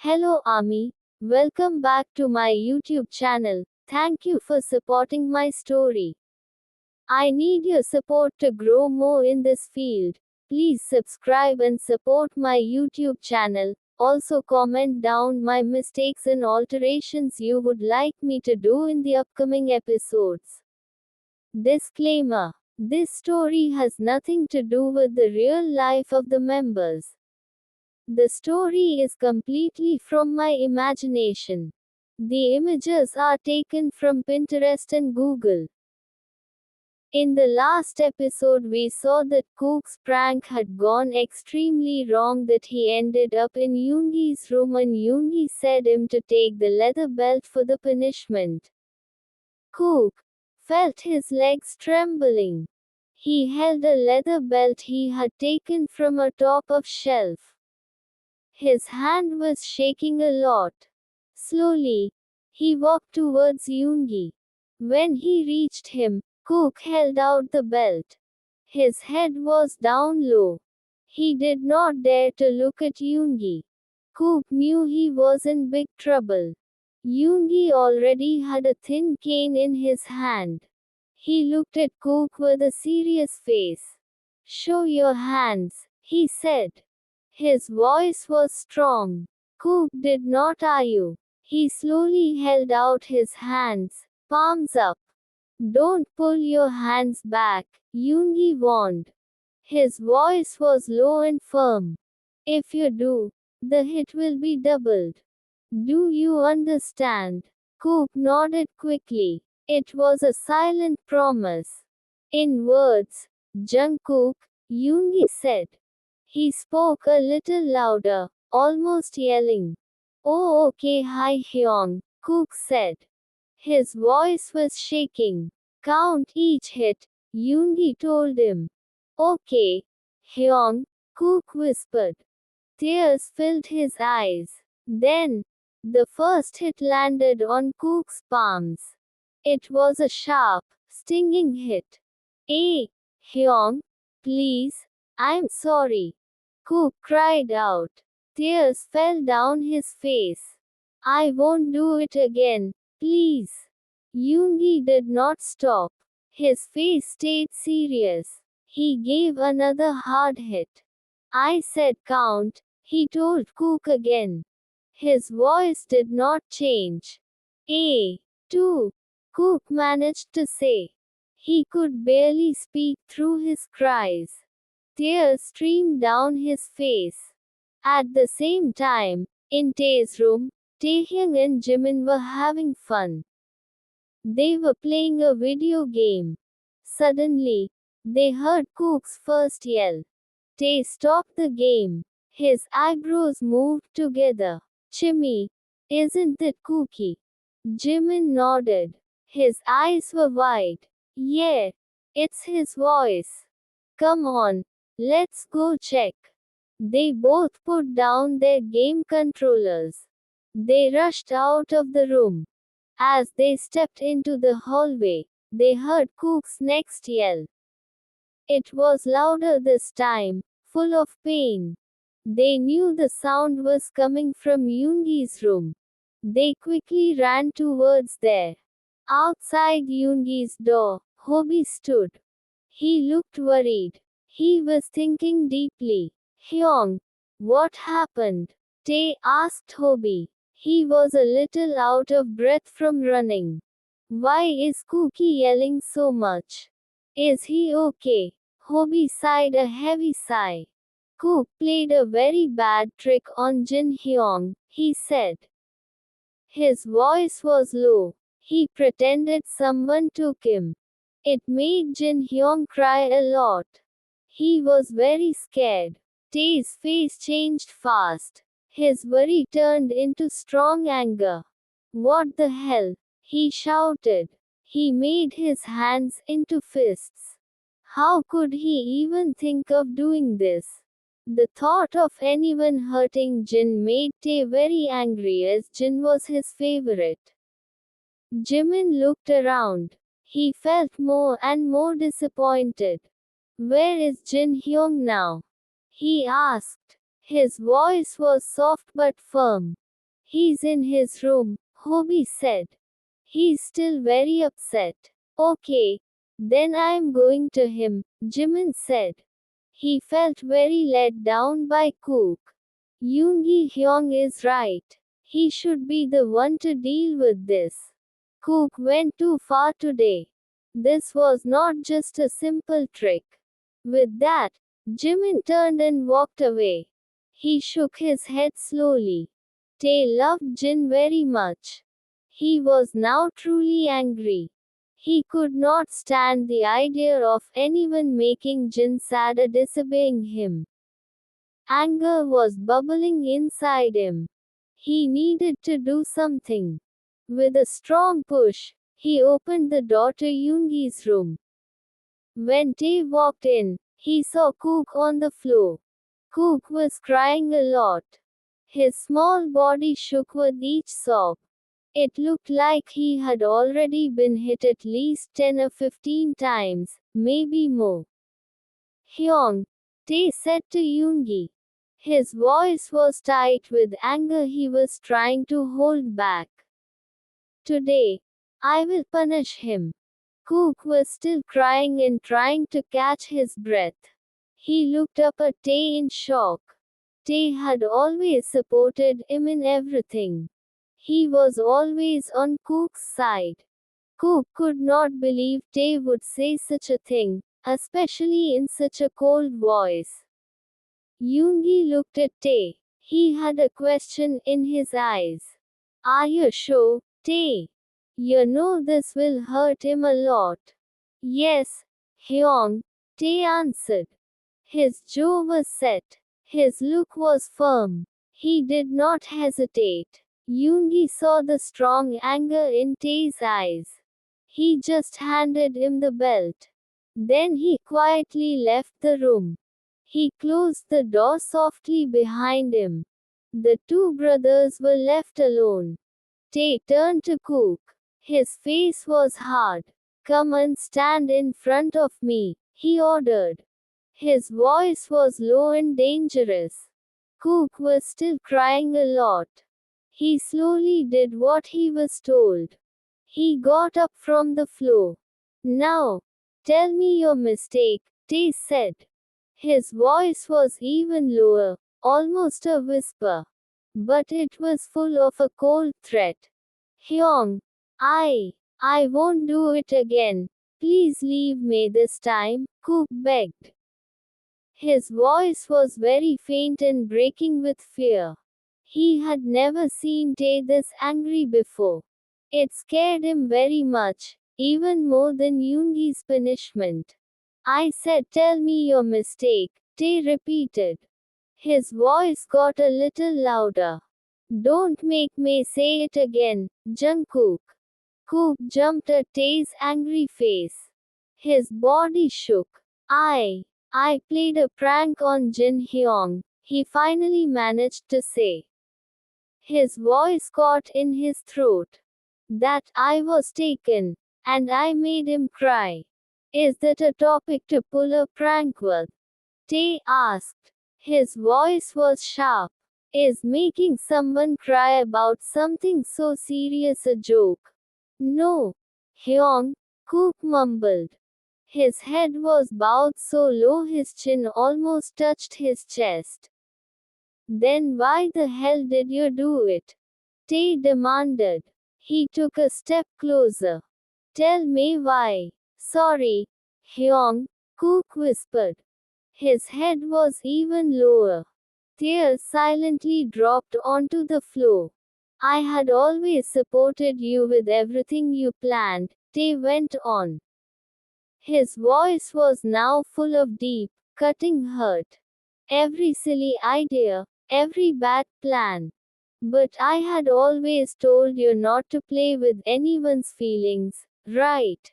Hello Ami, welcome back to my YouTube channel. Thank you for supporting my story. I need your support to grow more in this field. Please subscribe and support my YouTube channel. Also comment down my mistakes and alterations you would like me to do in the upcoming episodes. Disclaimer: this story has nothing to do with the real life of the members. The story is completely from my imagination. The images are taken from Pinterest and Google. In the last episode, we saw that Cook's prank had gone extremely wrong, that he ended up in Yoongi's room and Yoongi said him to take the leather belt for the punishment. Cook felt his legs trembling. He held a leather belt he had taken from a top of shelf. His hand was shaking a lot. Slowly, he walked towards Yoongi. When he reached him, Cook held out the belt. His head was down low. He did not dare to look at Yoongi. Cook knew he was in big trouble. Yoongi already had a thin cane in his hand. He looked at Cook with a serious face. "Show your hands," he said. His voice was strong. Cook did not argue. He slowly held out his hands, palms up. "Don't pull your hands back," Yoongi warned. His voice was low and firm. "If you do, the hit will be doubled. Do you understand?" Cook nodded quickly. It was a silent promise. "In words, Jungkook," Yoongi said. He spoke a little louder, almost yelling. "Oh, okay, Hi Hyung," Cook said. His voice was shaking. "Count each hit," Yoongi told him. "Okay, Hyung," Cook whispered. Tears filled his eyes. Then, the first hit landed on Cook's palms. It was a sharp, stinging hit. "Hey, Hyung, please, I'm sorry." Cook cried out. Tears fell down his face. "I won't do it again, please." Yoongi did not stop. His face stayed serious. He gave another hard hit. "I said count," he told Cook again. His voice did not change. "2," Cook managed to say. He could barely speak through his cries. Tears streamed down his face. At the same time, in Tae's room, Taehyung and Jimin were having fun. They were playing a video game. Suddenly, they heard Cook's first yell. Tae stopped the game. His eyebrows moved together. "Chimmy, isn't that Cookie?" Jimin nodded. His eyes were wide. "Yeah, it's his voice. Come on, let's go check." They both put down their game controllers. They rushed out of the room. As they stepped into the hallway, they heard Cook's next yell. It was louder this time, full of pain. They knew the sound was coming from Yoongi's room. They quickly ran towards there. Outside Yoongi's door, Hobie stood. He looked worried. He was thinking deeply. "Hyung, what happened?" Tae asked Hobie. He was a little out of breath from running. "Why is Cookie yelling so much? Is he okay?" Hobie sighed a heavy sigh. "Cook played a very bad trick on Jin Hyung," he said. His voice was low. He pretended someone took him. It made Jin Hyung cry a lot. He was very scared. Tae's face changed fast. His worry turned into strong anger. "What the hell?" he shouted. He made his hands into fists. How could he even think of doing this? The thought of anyone hurting Jin made Tae very angry, as Jin was his favorite. Jimin looked around. He felt more and more disappointed. "Where is Jin Hyung now?" he asked. His voice was soft but firm. He's in his room, Hobie said. He's still very upset. Okay. Then I'm going to him, Jimin said. He felt very let down by Kook. Yoongi Hyung is right. He should be the one to deal with this. Kook went too far today. This was not just a simple trick. With that, Jimin turned and walked away. He shook his head slowly. Tae loved Jin very much. He was now truly angry. He could not stand the idea of anyone making Jin sad or disobeying him. Anger was bubbling inside him. He needed to do something. With a strong push, he opened the door to Yoongi's room. When Tae walked in, he saw Kook on the floor. Kook was crying a lot. His small body shook with each sob. It looked like he had already been hit at least 10 or 15 times, maybe more. Hyung, Tae said to Yoongi. His voice was tight with anger he was trying to hold back. Today, I will punish him. Kook was still crying and trying to catch his breath. He looked up at Tae in shock. Tae had always supported him in everything. He was always on Kook's side. Kook could not believe Tae would say such a thing, especially in such a cold voice. Yoongi looked at Tae. He had a question in his eyes. Are you sure, Tae? You know this will hurt him a lot. Yes, Hyung, Tae answered. His jaw was set. His look was firm. He did not hesitate. Yoongi saw the strong anger in Tae's eyes. He just handed him the belt. Then he quietly left the room. He closed the door softly behind him. The two brothers were left alone. Tae turned to Kook. His face was hard. Come and stand in front of me, he ordered. His voice was low and dangerous. Kook was still crying a lot. He slowly did what he was told. He got up from the floor. Now, tell me your mistake, Tae said. His voice was even lower, almost a whisper. But it was full of a cold threat. Hyung, I won't do it again. Please leave me this time, Kook begged. His voice was very faint and breaking with fear. He had never seen Tae this angry before. It scared him very much, even more than Yoongi's punishment. I said tell me your mistake, Tae repeated. His voice got a little louder. Don't make me say it again, Jungkook. Kook jumped at Tae's angry face. His body shook. I played a prank on Jin Hyung, he finally managed to say. His voice caught in his throat. That I was taken, and I made him cry. Is that a topic to pull a prank with? Tae asked. His voice was sharp. Is making someone cry about something so serious a joke? No. Hyung, Kook mumbled. His head was bowed so low his chin almost touched his chest. Then why the hell did you do it? Tae demanded. He took a step closer. Tell me why. Sorry, Hyung, Kook whispered. His head was even lower. Tears silently dropped onto the floor. I had always supported you with everything you planned, Tae went on. His voice was now full of deep, cutting hurt. Every silly idea, every bad plan. But I had always told you not to play with anyone's feelings, right?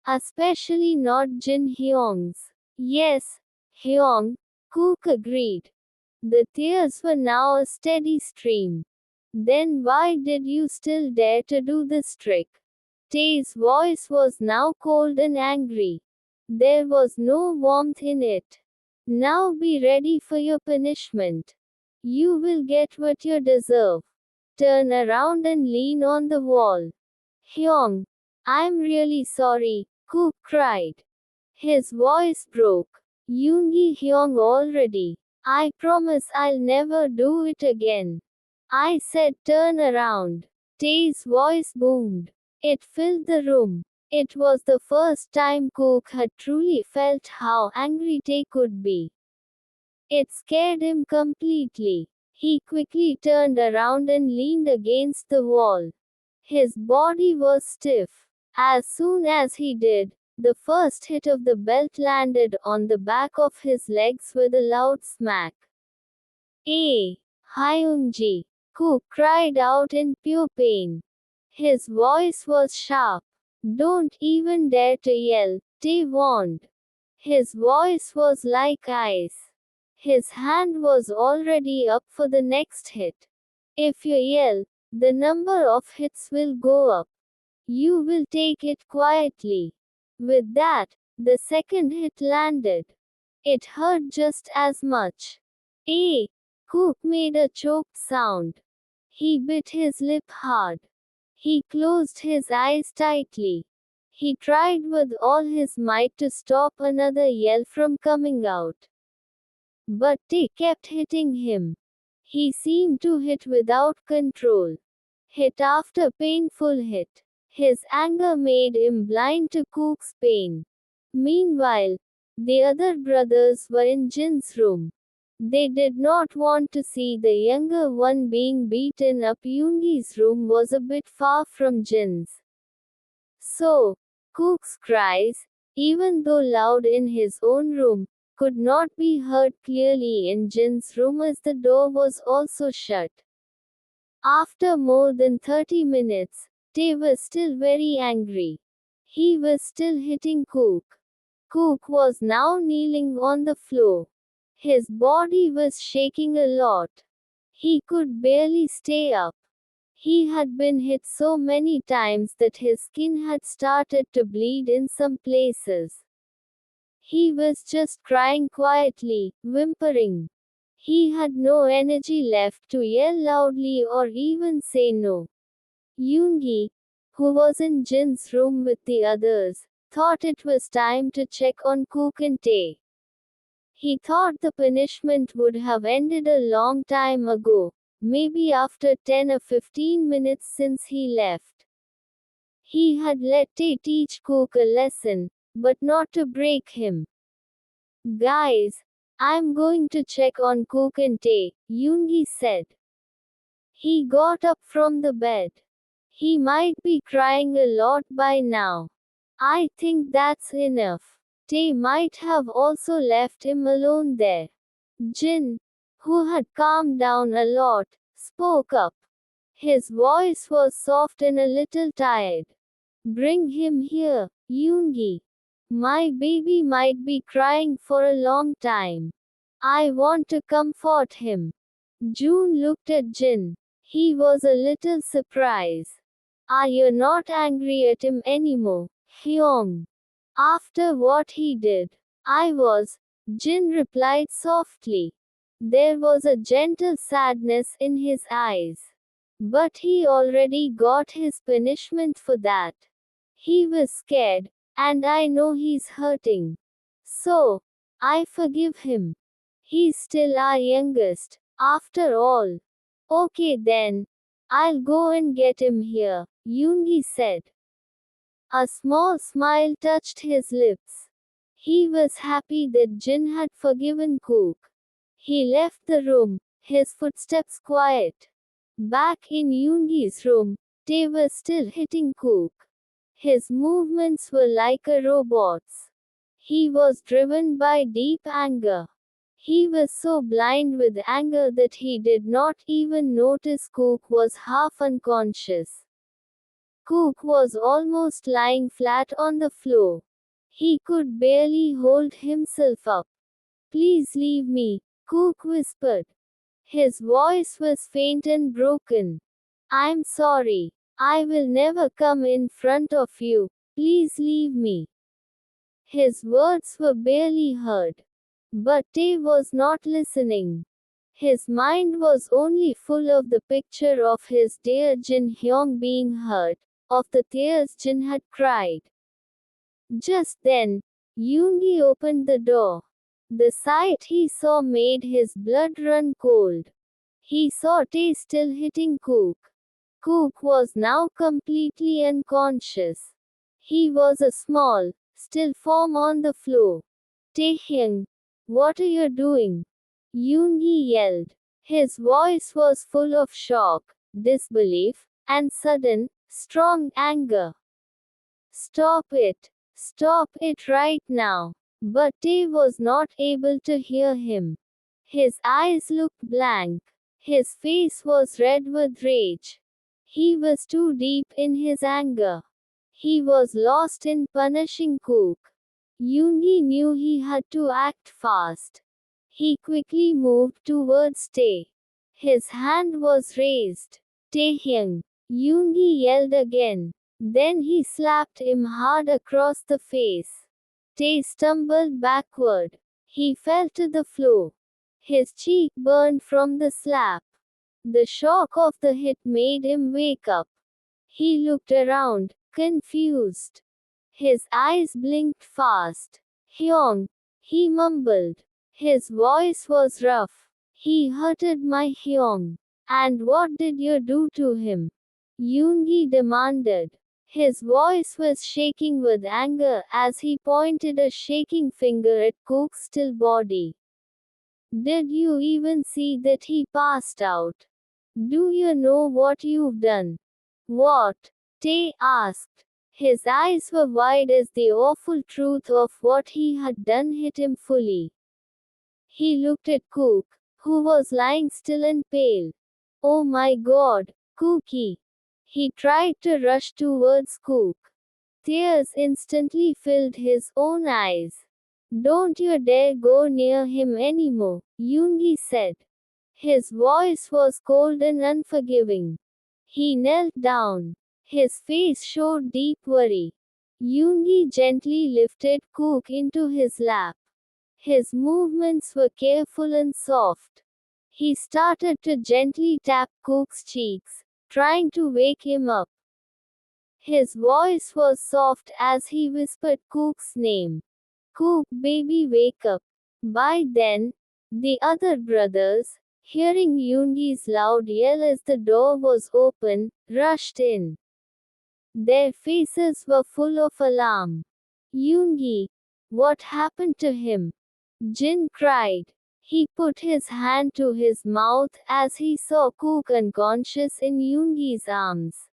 Especially not Jin Hyung's. Yes, Hyung, Kook agreed. The tears were now a steady stream. Then why did you still dare to do this trick? Tae's voice was now cold and angry. There was no warmth in it. Now be ready for your punishment. You will get what you deserve. turn around and lean on the wall. Hyung, I'm really sorry, Kook cried. His voice broke. Yoongi Hyung already. I promise I'll never do it again. I said turn around. Tae's voice boomed. It filled the room. It was the first time Kook had truly felt how angry Tae could be. It scared him completely. He quickly turned around and leaned against the wall. His body was stiff. As soon as he did, the first hit of the belt landed on the back of his legs with a loud smack. Hyungji! Kook cried out in pure pain. His voice was sharp. Don't even dare to yell, Tae warned. His voice was like ice. His hand was already up for the next hit. If you yell, the number of hits will go up. You will take it quietly. With that, the second hit landed. It hurt just as much. Kook made a choked sound. He bit his lip hard. He closed his eyes tightly. He tried with all his might to stop another yell from coming out. But they kept hitting him. He seemed to hit without control. Hit after painful hit. His anger made him blind to Kook's pain. Meanwhile, the other brothers were in Jin's room. They did not want to see the younger one being beaten up. Yoongi's room was a bit far from Jin's. So, Kook's cries, even though loud in his own room, could not be heard clearly in Jin's room as the door was also shut. After more than 30 minutes, Tae was still very angry. He was still hitting Kook. Kook was now kneeling on the floor. His body was shaking a lot. He could barely stay up. He had been hit so many times that his skin had started to bleed in some places. He was just crying quietly, whimpering. He had no energy left to yell loudly or even say no. Yoongi, who was in Jin's room with the others, thought it was time to check on Kook and Tae. He thought the punishment would have ended a long time ago, maybe after 10 or 15 minutes since he left. He had let Tae teach Kook a lesson, but not to break him. Guys, I'm going to check on Kook and Tae, Yoongi said. He got up from the bed. He might be crying a lot by now. I think that's enough. Tae might have also left him alone there. Jin, who had calmed down a lot, spoke up. His voice was soft and a little tired. Bring him here, Yoongi. My baby might be crying for a long time. I want to comfort him. June looked at Jin. He was a little surprised. Are you not angry at him anymore, Hyung? After what he did, I was, Jin replied softly. There was a gentle sadness in his eyes. But he already got his punishment for that. He was scared, and I know he's hurting. So, I forgive him. He's still our youngest, after all. Okay then. I'll go and get him here, Yoongi said. A small smile touched his lips. He was happy that Jin had forgiven Kook. He left the room, his footsteps quiet. Back in Yoongi's room, Tae was still hitting Kook. His movements were like a robot's. He was driven by deep anger. He was so blind with anger that he did not even notice Kook was half unconscious. Kook was almost lying flat on the floor. He could barely hold himself up. Please leave me, Kook whispered. His voice was faint and broken. I'm sorry. I will never come in front of you. Please leave me. His words were barely heard. But Tae was not listening. His mind was only full of the picture of his dear Jin Hyung being hurt, of the tears Jin had cried. Just then, Yoongi opened the door. The sight he saw made his blood run cold. He saw Tae still hitting Kook. Kook was now completely unconscious. He was a small, still form on the floor. Taehyung, what are you doing? Yoongi yelled. His voice was full of shock, disbelief, and sudden, strong anger. Stop it! Stop it right now! But Tae was not able to hear him. His eyes looked blank. His face was red with rage. He was too deep in his anger. He was lost in punishing Kook. Yoongi knew he had to act fast. He quickly moved towards Tae. His hand was raised. Taehyung! Yoongi yelled again. Then he slapped him hard across the face. Tae stumbled backward. He fell to the floor. His cheek burned from the slap. The shock of the hit made him wake up. He looked around, confused. His eyes blinked fast. Hyung, he mumbled. His voice was rough. He hurted my Hyung. And what did you do to him? Yoongi demanded. His voice was shaking with anger as he pointed a shaking finger at Kook's still body. Did you even see that he passed out? Do you know what you've done? What? Tae asked. His eyes were wide as the awful truth of what he had done hit him fully. He looked at Kook, who was lying still and pale. Oh my God, Kookie! He tried to rush towards Kook. Tears instantly filled his own eyes. Don't you dare go near him anymore, Yoongi said. His voice was cold and unforgiving. He knelt down. His face showed deep worry. Yoongi gently lifted Kook into his lap. His movements were careful and soft. He started to gently tap Kook's cheeks, trying to wake him up. His voice was soft as he whispered Kook's name. Kook, baby, wake up. By then, the other brothers, hearing Yoongi's loud yell as the door was open, rushed in. Their faces were full of alarm. Yoongi, what happened to him? Jin cried. He put his hand to his mouth as he saw Kook unconscious in Yoongi's arms.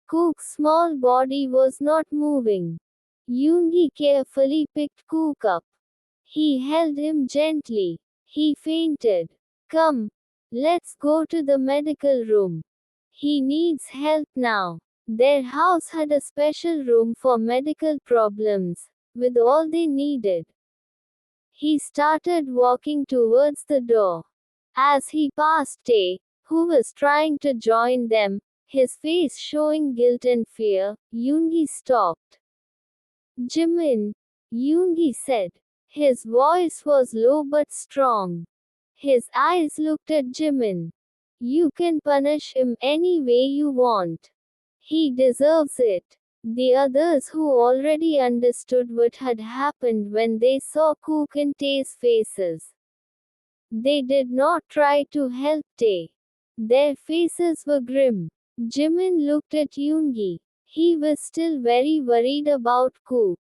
Kook's small body was not moving. Yoongi carefully picked Kook up. He held him gently. He fainted. Come, let's go to the medical room. He needs help now. Their house had a special room for medical problems, with all they needed. He started walking towards the door. As he passed Tae, who was trying to join them, his face showing guilt and fear, Yoongi stopped. Jimin, Yoongi said. His voice was low but strong. His eyes looked at Jimin. You can punish him any way you want. He deserves it. The others who already understood what had happened when they saw Kook and Tae's faces. They did not try to help Tae. Their faces were grim. Jimin looked at Yoongi. He was still very worried about Kook.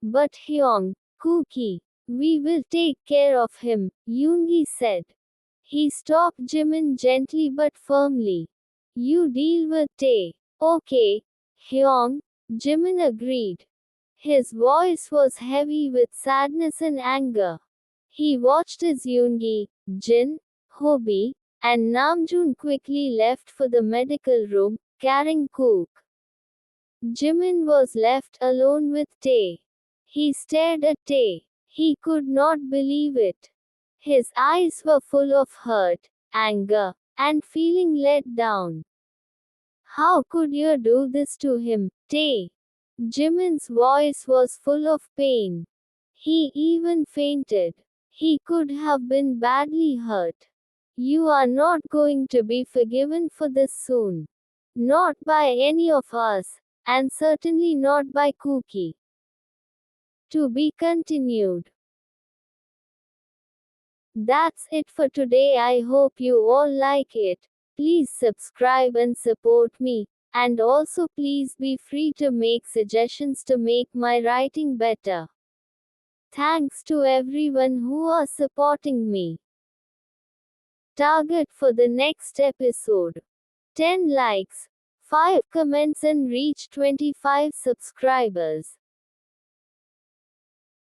But Hyung, Kookie, we will take care of him, Yoongi said. He stopped Jimin gently but firmly. You deal with Tae. Okay, Hyung, Jimin agreed. His voice was heavy with sadness and anger. He watched as Yoongi, Jin, Hobi, and Namjoon quickly left for the medical room, carrying Kook. Jimin was left alone with Tae. He stared at Tae. He could not believe it. His eyes were full of hurt, anger, and feeling let down. How could you do this to him, Tae? Jimin's voice was full of pain. He even fainted. He could have been badly hurt. You are not going to be forgiven for this soon. Not by any of us, and certainly not by Cookie. To be continued. That's it for today. I hope you all like it. Please subscribe and support me. And also please be free to make suggestions to make my writing better. Thanks to everyone who are supporting me. Target for the next episode: 10 likes, 5 comments and reach 25 subscribers.